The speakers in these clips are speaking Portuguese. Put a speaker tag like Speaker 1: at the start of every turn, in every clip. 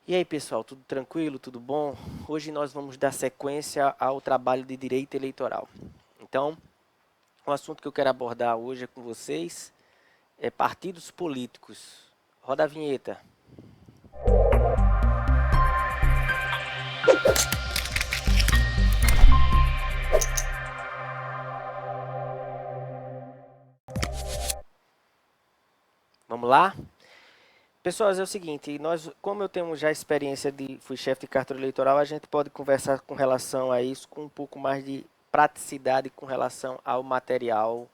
Speaker 1: E aí, pessoal, tudo tranquilo, tudo bom? Hoje nós vamos dar sequência ao trabalho de direito eleitoral. Então, o assunto que eu quero abordar hoje com vocês é partidos políticos. Roda a vinheta. Vamos lá? Pessoal, é o seguinte, como eu tenho já experiência fui chefe de cartório eleitoral, a gente pode conversar com relação a isso com um pouco mais de praticidade com relação ao material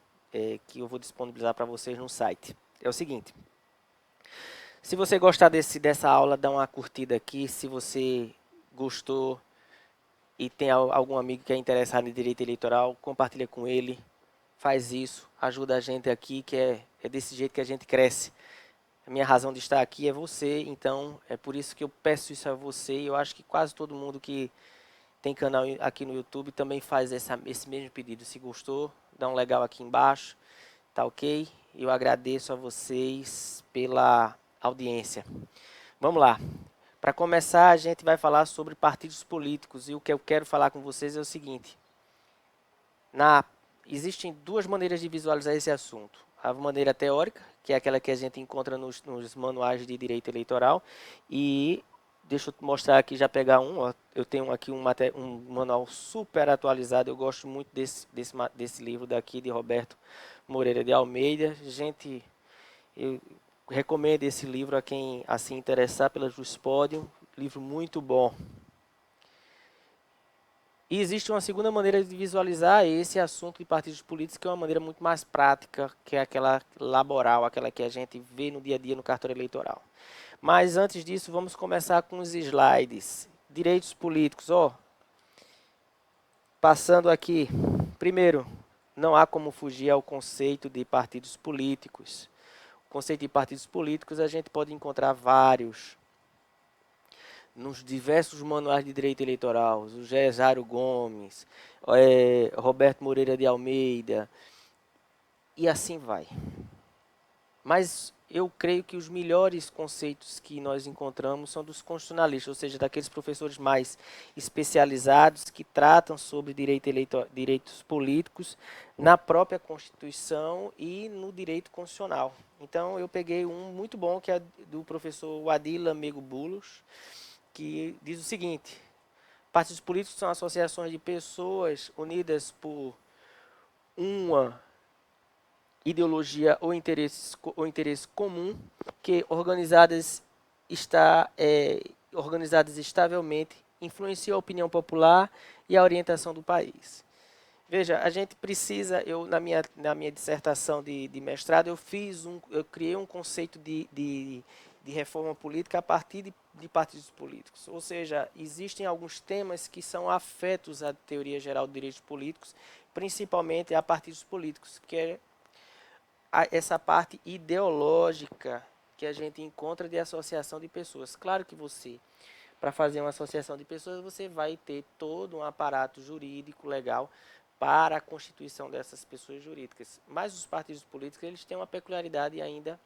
Speaker 1: que eu vou disponibilizar para vocês no site. É o seguinte, se você gostar dessa aula, dá uma curtida aqui. Se você gostou e tem algum amigo que é interessado em direito eleitoral, compartilha com ele. Faz isso, ajuda a gente aqui, que é desse jeito que a gente cresce. A minha razão de estar aqui é você, então é por isso que eu peço isso a você. E eu acho que quase todo mundo que tem canal aqui no YouTube também faz esse mesmo pedido. Se gostou, dá um legal aqui embaixo, tá ok? Eu agradeço a vocês pela audiência. Vamos lá. Para começar, a gente vai falar sobre partidos políticos. E o que eu quero falar com vocês é o seguinte. Existem duas maneiras de visualizar esse assunto. A maneira teórica, que é aquela que a gente encontra nos manuais de direito eleitoral. E deixa eu mostrar aqui, já pegar um. Ó, eu tenho aqui um manual super atualizado. Eu gosto muito desse livro daqui, de Roberto Moreira de Almeida. Gente, eu recomendo esse livro a quem assim interessar pela Juspodium, livro muito bom. E existe uma segunda maneira de visualizar esse assunto de partidos políticos, que é uma maneira muito mais prática, que é aquela laboral, aquela que a gente vê no dia a dia no cartório eleitoral. Mas antes disso, vamos começar com os slides. Direitos políticos, ó. Passando aqui, primeiro, não há como fugir ao conceito de partidos políticos. O conceito de partidos políticos a gente pode encontrar vários nos diversos manuais de direito eleitoral, o Gesário Gomes, Roberto Moreira de Almeida, e assim vai. Mas eu creio que os melhores conceitos que nós encontramos são dos constitucionalistas, ou seja, daqueles professores mais especializados que tratam sobre direitos políticos na própria Constituição e no direito constitucional. Então eu peguei um muito bom, que é do professor Adila Lamego Bulos, que diz o seguinte: partidos políticos são associações de pessoas unidas por uma ideologia ou interesse comum, que organizadas estavelmente estavelmente, influenciam a opinião popular e a orientação do país. Veja, a gente precisa, na minha dissertação de mestrado, eu criei um conceito de reforma política a partir de partidos políticos. Ou seja, existem alguns temas que são afetos à teoria geral de direitos políticos, principalmente a partidos políticos, que é essa parte ideológica que a gente encontra de associação de pessoas. Claro que para fazer uma associação de pessoas, você vai ter todo um aparato jurídico legal para a constituição dessas pessoas jurídicas. Mas os partidos políticos, eles têm uma peculiaridade ainda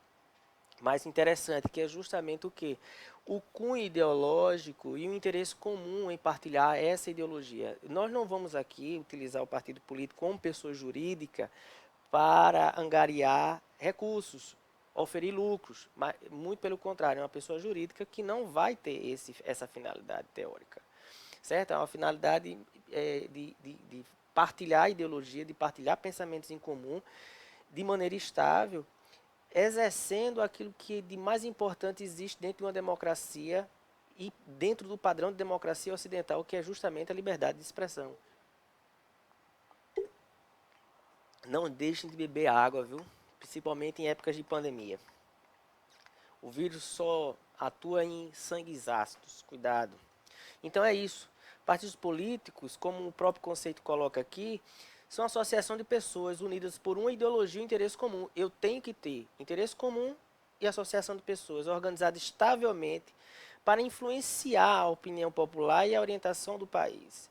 Speaker 1: mais interessante, que é justamente o quê? O cunho ideológico e o interesse comum em partilhar essa ideologia. Nós não vamos aqui utilizar o partido político como pessoa jurídica para angariar recursos, oferir lucros, mas muito pelo contrário, é uma pessoa jurídica que não vai ter essa finalidade teórica, certo? É uma finalidade de partilhar ideologia, de partilhar pensamentos em comum, de maneira estável, exercendo aquilo que de mais importante existe dentro de uma democracia e dentro do padrão de democracia ocidental, que é justamente a liberdade de expressão. Não deixem de beber água, viu? Principalmente em épocas de pandemia. O vírus só atua em sangues ácidos. Cuidado. Então é isso. Partidos políticos, como o próprio conceito coloca aqui, são associação de pessoas unidas por uma ideologia e um interesse comum. Eu tenho que ter interesse comum e associação de pessoas organizadas estavelmente para influenciar a opinião popular e a orientação do país.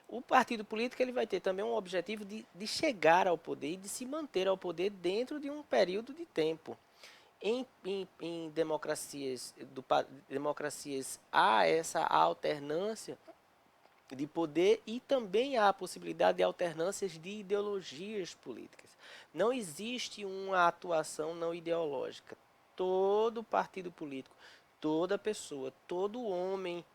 Speaker 1: O partido político ele vai ter também um objetivo de chegar ao poder e de se manter ao poder dentro de um período de tempo. Em democracias há essa alternância de poder e também há a possibilidade de alternâncias de ideologias políticas. Não existe uma atuação não ideológica. Todo partido político, toda pessoa, todo homem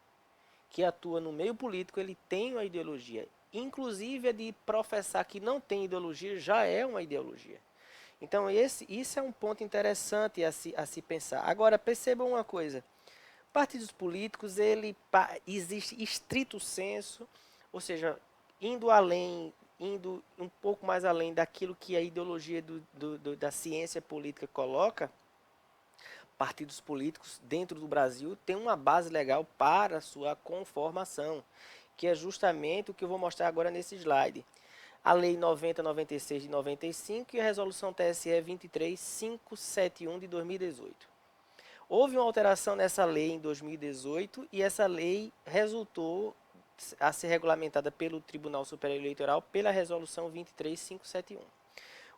Speaker 1: que atua no meio político, ele tem uma ideologia. Inclusive a de professar que não tem ideologia já é uma ideologia. Então isso é um ponto interessante a se pensar. Agora, percebam uma coisa. Partidos políticos, existe estrito senso, ou seja, indo além, indo um pouco mais além daquilo que a ideologia da ciência política coloca, partidos políticos dentro do Brasil têm uma base legal para a sua conformação, que é justamente o que eu vou mostrar agora nesse slide. A Lei 9096 de 95 e a Resolução TSE 23571 de 2018. Houve uma alteração nessa lei em 2018 e essa lei resultou a ser regulamentada pelo Tribunal Superior Eleitoral pela Resolução 23571.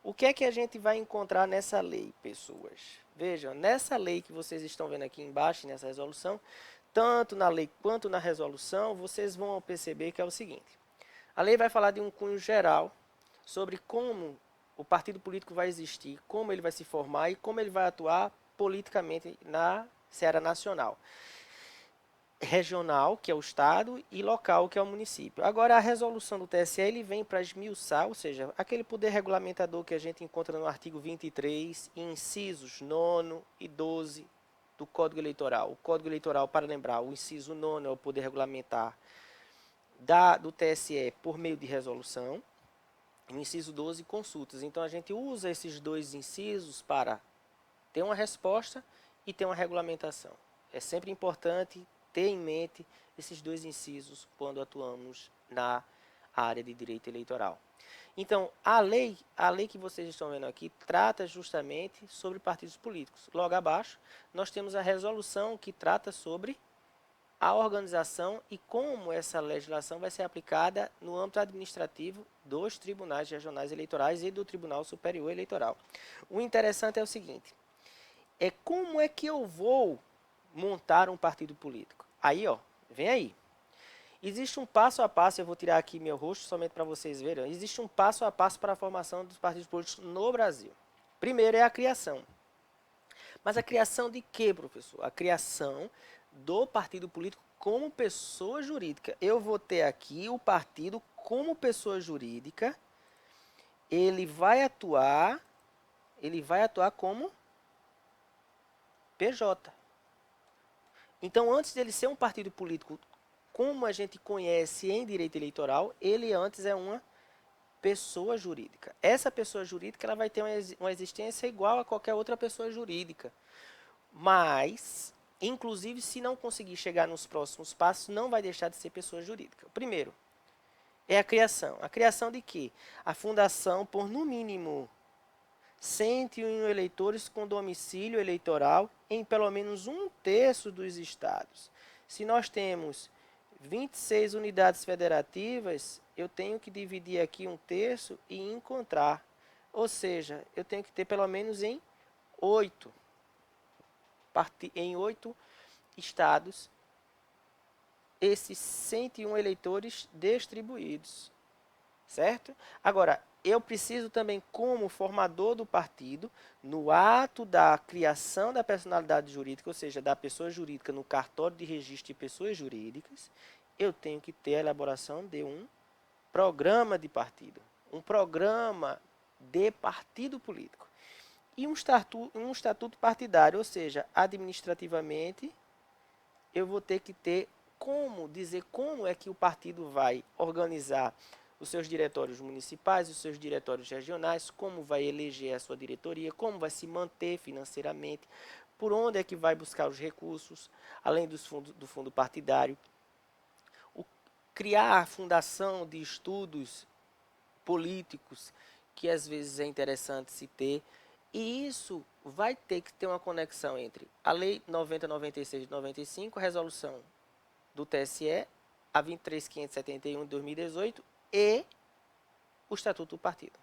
Speaker 1: O que é que a gente vai encontrar nessa lei, pessoas? Vejam, nessa lei que vocês estão vendo aqui embaixo, nessa resolução, tanto na lei quanto na resolução, vocês vão perceber que é o seguinte. A lei vai falar de um cunho geral sobre como o partido político vai existir, como ele vai se formar e como ele vai atuar politicamente na seara nacional. Regional, que é o estado, e local, que é o município. Agora, a resolução do TSE ele vem para esmiuçar, ou seja, aquele poder regulamentador que a gente encontra no artigo 23, incisos 9 e 12 do Código Eleitoral. O Código Eleitoral, para lembrar, o inciso 9 é o poder regulamentar do TSE por meio de resolução, e o inciso 12, consultas. Então, a gente usa esses dois incisos para ter uma resposta e ter uma regulamentação. É sempre importante ter em mente esses dois incisos quando atuamos na área de direito eleitoral. Então, a lei que vocês estão vendo aqui trata justamente sobre partidos políticos. Logo abaixo, nós temos a resolução que trata sobre a organização e como essa legislação vai ser aplicada no âmbito administrativo dos tribunais regionais eleitorais e do Tribunal Superior Eleitoral. O interessante é o seguinte, é como é que eu vou montar um partido político. Aí, ó, vem aí. Existe um passo a passo, eu vou tirar aqui meu rosto somente para vocês verem. Existe um passo a passo para a formação dos partidos políticos no Brasil. Primeiro é a criação. Mas a criação de quê, professor? A criação do partido político como pessoa jurídica. Eu vou ter aqui o partido como pessoa jurídica. Ele vai atuar como PJ. Então, antes dele ser um partido político, como a gente conhece em direito eleitoral, ele antes é uma pessoa jurídica. Essa pessoa jurídica ela vai ter uma existência igual a qualquer outra pessoa jurídica. Mas, inclusive, se não conseguir chegar nos próximos passos, não vai deixar de ser pessoa jurídica. O primeiro é a criação. A criação de quê? A fundação por, no mínimo, 101 eleitores com domicílio eleitoral em pelo menos um terço dos estados. Se nós temos 26 unidades federativas, eu tenho que dividir aqui um terço e encontrar. Ou seja, eu tenho que ter pelo menos em 8 estados esses 101 eleitores distribuídos. Certo? Agora, eu preciso também, como formador do partido, no ato da criação da personalidade jurídica, ou seja, da pessoa jurídica no cartório de registro de pessoas jurídicas, eu tenho que ter a elaboração de um programa de partido, um programa de partido político. E um estatuto partidário, ou seja, administrativamente, eu vou ter que ter como dizer como é que o partido vai organizar os seus diretórios municipais, os seus diretórios regionais, como vai eleger a sua diretoria, como vai se manter financeiramente, por onde é que vai buscar os recursos, além do fundo partidário. Criar a fundação de estudos políticos, que às vezes é interessante se ter, e isso vai ter que ter uma conexão entre a Lei 9096 de 95, a resolução do TSE, a 23571 de 2018 e o Estatuto do Partido.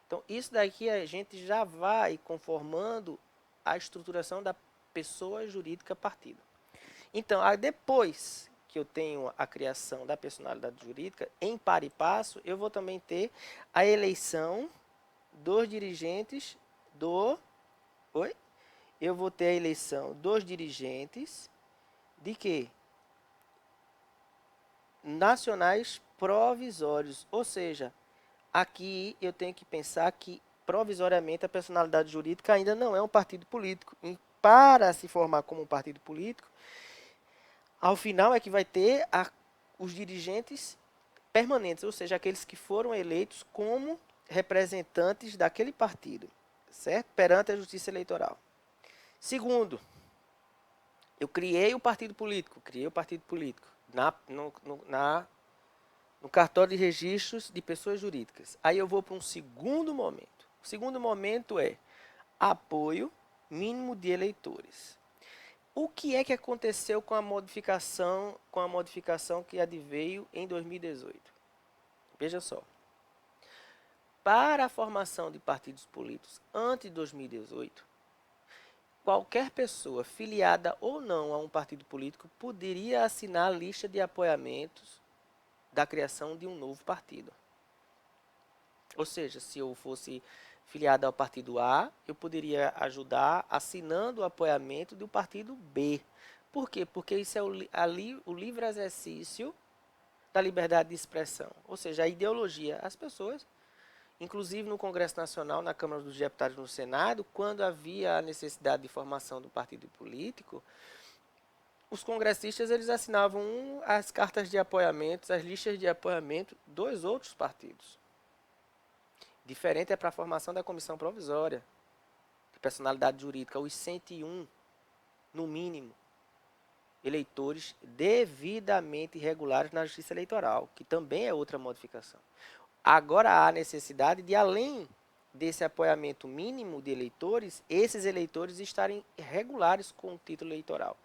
Speaker 1: Então, isso daqui a gente já vai conformando a estruturação da pessoa jurídica partido. Então, depois que eu tenho a criação da personalidade jurídica, em par e passo, eu vou também ter a eleição dos dirigentes do... Oi? Eu vou ter a eleição dos dirigentes de quê? Nacionais provisórios. Ou seja, aqui eu tenho que pensar que provisoriamente a personalidade jurídica ainda não é um partido político. E para se formar como um partido político, ao final é que vai ter os dirigentes permanentes, ou seja, aqueles que foram eleitos como representantes daquele partido, certo? Perante a Justiça Eleitoral. Segundo, eu criei o partido político, no cartório de registros de pessoas jurídicas. Aí eu vou para um segundo momento. O segundo momento é apoio mínimo de eleitores. O que é que aconteceu com a modificação que adveio em 2018? Veja só. Para a formação de partidos políticos antes de 2018, qualquer pessoa filiada ou não a um partido político poderia assinar a lista de apoiamentos da criação de um novo partido. Ou seja, se eu fosse filiado ao partido A, eu poderia ajudar assinando o apoiamento do partido B. Por quê? Porque isso é o livre exercício da liberdade de expressão. Ou seja, a ideologia, as pessoas, inclusive no Congresso Nacional, na Câmara dos Deputados, no Senado, quando havia a necessidade de formação do partido político, os congressistas eles assinavam as cartas de apoiamento, as listas de apoiamento dos outros partidos. Diferente é para a formação da comissão provisória de personalidade jurídica, os 101, no mínimo, eleitores devidamente regulares na Justiça Eleitoral, que também é outra modificação. Agora há necessidade de, além desse apoiamento mínimo de eleitores, esses eleitores estarem regulares com o título eleitoral.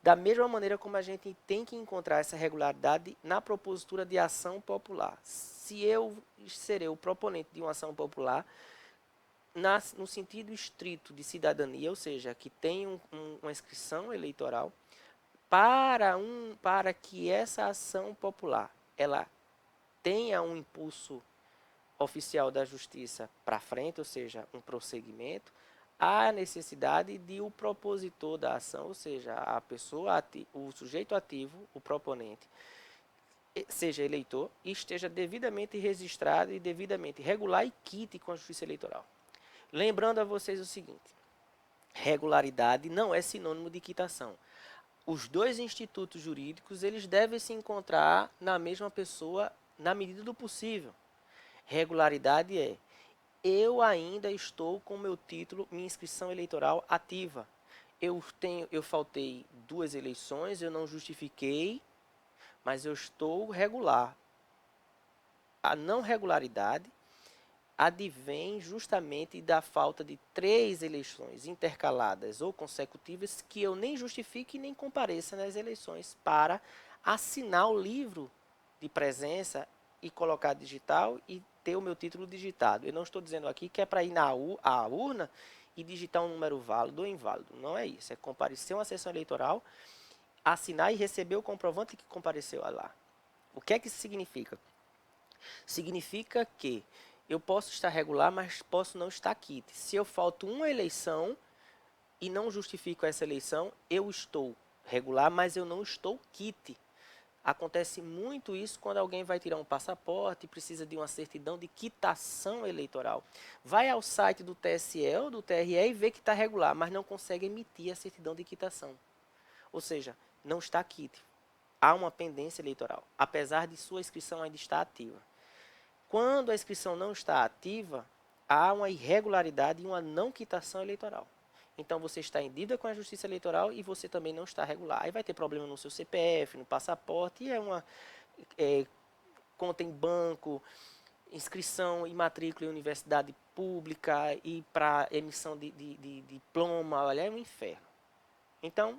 Speaker 1: Da mesma maneira como a gente tem que encontrar essa regularidade na propositura de ação popular. Se eu serei o proponente de uma ação popular, no sentido estrito de cidadania, ou seja, que tem uma inscrição eleitoral, para que essa ação popular ela tenha um impulso oficial da justiça para frente, ou seja, um prosseguimento, há necessidade de o propositor da ação, ou seja, a pessoa, o sujeito ativo, o proponente, seja eleitor e esteja devidamente registrado e devidamente regular e quite com a Justiça Eleitoral. Lembrando a vocês o seguinte, regularidade não é sinônimo de quitação. Os dois institutos jurídicos, eles devem se encontrar na mesma pessoa na medida do possível. Regularidade é, eu ainda estou com meu título, minha inscrição eleitoral ativa. Eu faltei 2 eleições, eu não justifiquei, mas eu estou regular. A não regularidade advém justamente da falta de 3 eleições intercaladas ou consecutivas que eu nem justifique e nem compareça nas eleições para assinar o livro de presença e colocar digital e ter o meu título digitado. Eu não estou dizendo aqui que é para ir à urna e digitar um número válido ou inválido. Não é isso. É comparecer a uma sessão eleitoral, assinar e receber o comprovante que compareceu lá. O que é que isso significa? Significa que eu posso estar regular, mas posso não estar quite. Se eu falto uma eleição e não justifico essa eleição, eu estou regular, mas eu não estou quite. Acontece muito isso quando alguém vai tirar um passaporte e precisa de uma certidão de quitação eleitoral. Vai ao site do TSE ou do TRE e vê que está regular, mas não consegue emitir a certidão de quitação. Ou seja, não está quite. Há uma pendência eleitoral, apesar de sua inscrição ainda estar ativa. Quando a inscrição não está ativa, há uma irregularidade e uma não quitação eleitoral. Então você está em dívida com a Justiça Eleitoral e você também não está regular. Aí vai ter problema no seu CPF, no passaporte, e conta em banco, inscrição e matrícula em universidade pública e para emissão de diploma, olha, é um inferno. Então,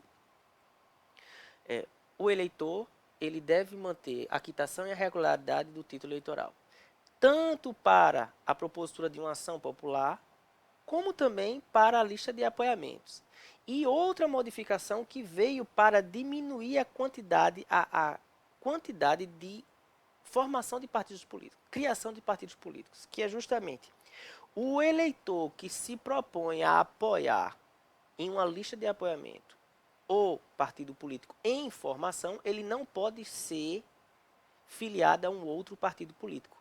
Speaker 1: o eleitor ele deve manter a quitação e a regularidade do título eleitoral, tanto para a propositura de uma ação popular, como também para a lista de apoiamentos. E outra modificação que veio para diminuir a quantidade de formação de partidos políticos, criação de partidos políticos, que é justamente o eleitor que se propõe a apoiar em uma lista de apoiamento ou partido político em formação, ele não pode ser filiado a um outro partido político.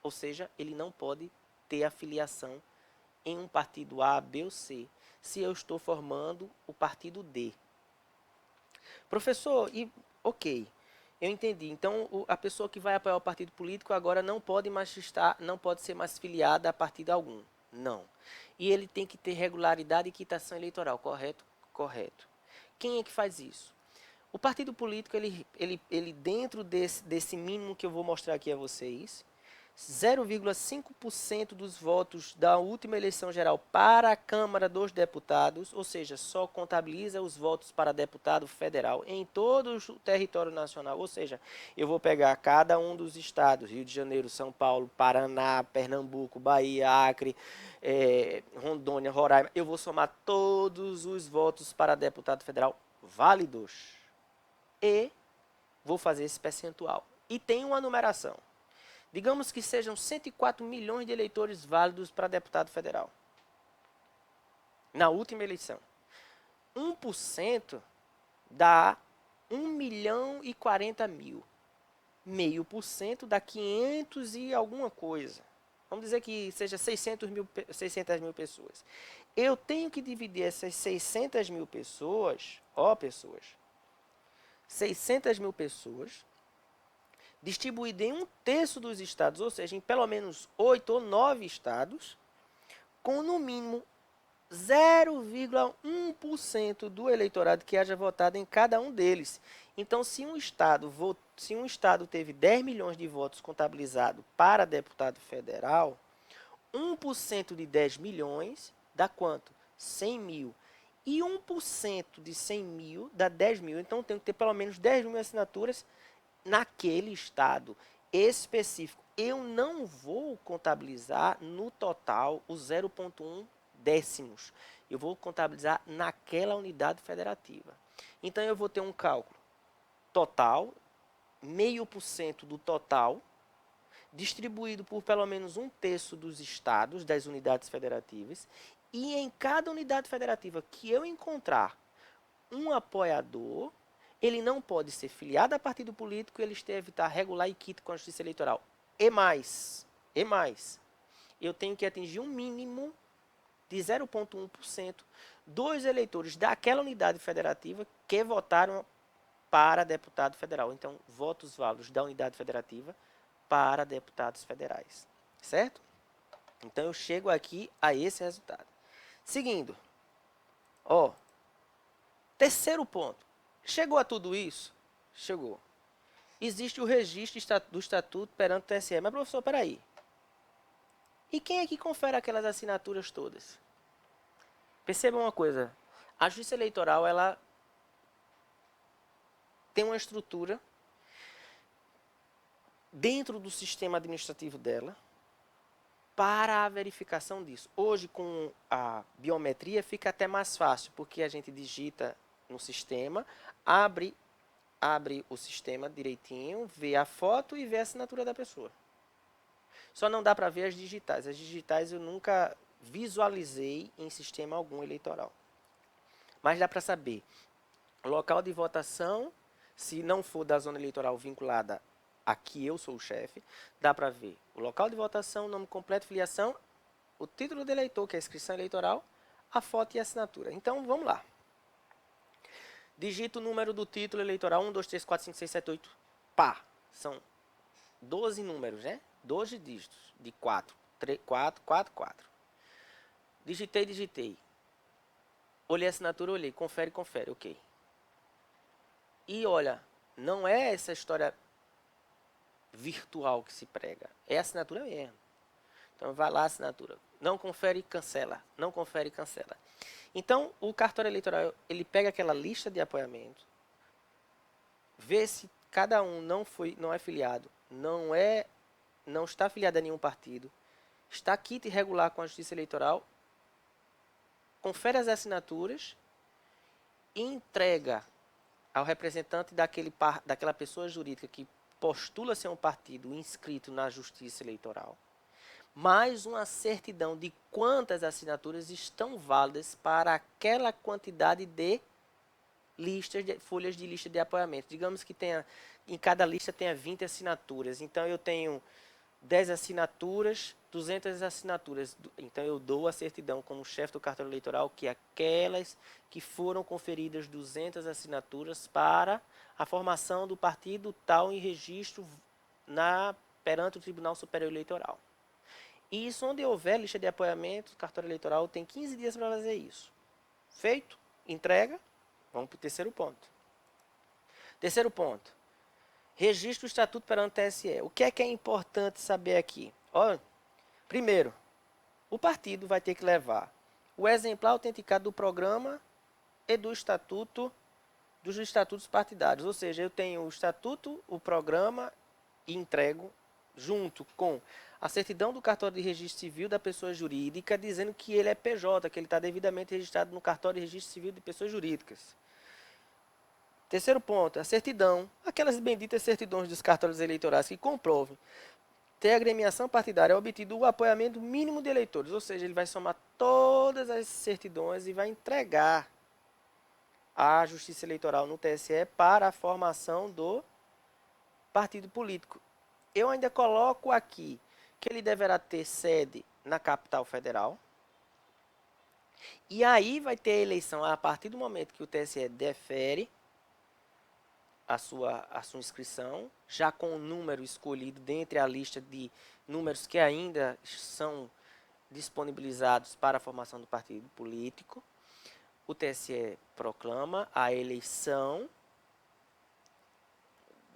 Speaker 1: Ou seja, ele não pode ter afiliação em um partido A, B ou C, se eu estou formando o partido D. Professor, ok, eu entendi. Então, a pessoa que vai apoiar o partido político agora não pode ser mais filiada a partido algum. Não. E ele tem que ter regularidade e quitação eleitoral, correto? Correto. Quem é que faz isso? O partido político, ele dentro desse mínimo que eu vou mostrar aqui a vocês, 0,5% dos votos da última eleição geral para a Câmara dos Deputados, ou seja, só contabiliza os votos para deputado federal em todo o território nacional, ou seja, eu vou pegar cada um dos estados, Rio de Janeiro, São Paulo, Paraná, Pernambuco, Bahia, Acre, Rondônia, Roraima, eu vou somar todos os votos para deputado federal válidos e vou fazer esse percentual. E tem uma numeração. Digamos que sejam 104 milhões de eleitores válidos para deputado federal. Na última eleição. 1% dá 1 milhão e 40 mil. 0,5% dá 500 e alguma coisa. Vamos dizer que seja 600 mil pessoas. Eu tenho que dividir essas 600 mil pessoas, 600 mil pessoas, distribuído em 1/3 dos estados, ou seja, em pelo menos 8 ou 9 estados, com no mínimo 0,1% do eleitorado que haja votado em cada um deles. Então, se um estado teve 10 milhões de votos contabilizados para deputado federal, 1% de 10 milhões dá quanto? 100 mil. E 1% de 100 mil dá 10 mil. Então, tem que ter pelo menos 10 mil assinaturas naquele estado específico. Eu não vou contabilizar no total os 0,1 décimos. Eu vou contabilizar naquela unidade federativa. Então, eu vou ter um cálculo total, 0,5% do total, distribuído por pelo menos 1/3 dos estados, das unidades federativas, e em cada unidade federativa que eu encontrar um apoiador, ele não pode ser filiado a partido político, ele deve estar regular e quito com a Justiça Eleitoral. E mais, eu tenho que atingir um mínimo de 0,1% dos eleitores daquela unidade federativa que votaram para deputado federal. Então, votos válidos da unidade federativa para deputados federais. Certo? Então, eu chego aqui a esse resultado. Seguindo. Terceiro ponto. Chegou a tudo isso? Chegou. Existe o registro do estatuto perante o TSE. Mas, professor, peraí. E quem é que confere aquelas assinaturas todas? Perceba uma coisa. A Justiça Eleitoral, ela tem uma estrutura dentro do sistema administrativo dela para a verificação disso. Hoje, com a biometria, fica até mais fácil, porque a gente digita no sistema, abre o sistema direitinho, vê a foto e vê a assinatura da pessoa. Só não dá para ver as digitais. As digitais eu nunca visualizei em sistema algum eleitoral. Mas dá para saber local de votação, se não for da zona eleitoral vinculada a que eu sou o chefe, dá para ver o local de votação, nome completo, filiação, o título de eleitor, que é a inscrição eleitoral, a foto e a assinatura. Então, vamos lá. Digita o número do título eleitoral, 1, 2, 3, 4, 5, 6, 7, 8, pá. São 12 números, né? 12 dígitos de 4, 3, 4, 4, 4. Digitei. Olhei a assinatura, olhei, confere, ok. E olha, não é essa história virtual que se prega, é a assinatura mesmo. Então, vai lá a assinatura. Não confere, cancela. Não confere, cancela. Então, o cartório eleitoral, ele pega aquela lista de apoiamento, vê se cada um não é filiado, não está afiliado a nenhum partido, está quito e regular com a Justiça Eleitoral, confere as assinaturas e entrega ao representante daquela pessoa jurídica que postula ser um partido inscrito na Justiça Eleitoral, mais uma certidão de quantas assinaturas estão válidas para aquela quantidade de folhas de lista de apoiamento. Digamos que em cada lista tenha 20 assinaturas. Então, eu tenho 10 assinaturas, 200 assinaturas. Então, eu dou a certidão como chefe do cartório eleitoral que aquelas que foram conferidas 200 assinaturas para a formação do partido tal em registro perante o Tribunal Superior Eleitoral. E isso, onde houver lista de apoiamento, o cartório eleitoral tem 15 dias para fazer isso. Feito, entrega, vamos para o terceiro ponto. Terceiro ponto, registro do estatuto perante o TSE. O que é importante saber aqui? Olha, primeiro, o partido vai ter que levar o exemplar autenticado do programa e dos estatutos partidários. Ou seja, eu tenho o estatuto, o programa e entrego junto com a certidão do cartório de registro civil da pessoa jurídica, dizendo que ele é PJ, que ele está devidamente registrado no cartório de registro civil de pessoas jurídicas. Terceiro ponto, a certidão, aquelas benditas certidões dos cartórios eleitorais que comprovem ter agremiação partidária obtido o apoiamento mínimo de eleitores, ou seja, ele vai somar todas as certidões e vai entregar à Justiça Eleitoral no TSE para a formação do partido político. Eu ainda coloco aqui que ele deverá ter sede na capital federal. E aí vai ter a eleição a partir do momento que o TSE defere a sua inscrição, já com o número escolhido dentre a lista de números que ainda são disponibilizados para a formação do partido político. O TSE proclama a eleição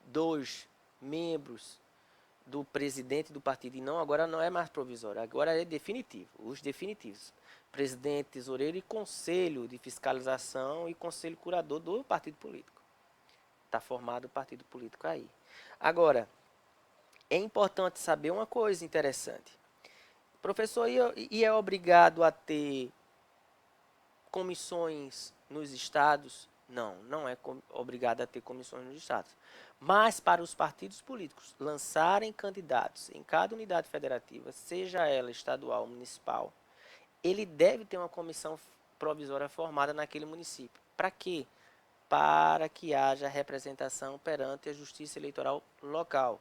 Speaker 1: dos membros do presidente do partido, e agora não é mais provisório, agora é definitivo, os definitivos. Presidente, tesoureiro e conselho de fiscalização e conselho curador do partido político. Está formado o partido político aí. Agora, é importante saber uma coisa interessante. O professor é obrigado a ter comissões nos estados? Não, não é obrigado a ter comissões nos estados. Mas para os partidos políticos lançarem candidatos em cada unidade federativa, seja ela estadual ou municipal, ele deve ter uma comissão provisória formada naquele município. Para quê? Para que haja representação perante a Justiça Eleitoral local.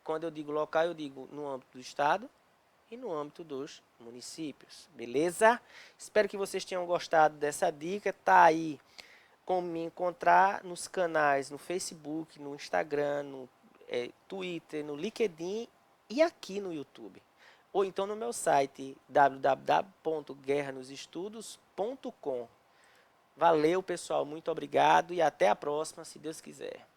Speaker 1: Quando eu digo local, eu digo no âmbito do estado e no âmbito dos municípios. Beleza? Espero que vocês tenham gostado dessa dica. Tá aí como me encontrar nos canais, no Facebook, no Instagram, no Twitter, no LinkedIn e aqui no YouTube. Ou então no meu site www.guerranosestudos.com. Valeu, pessoal, muito obrigado e até a próxima, se Deus quiser.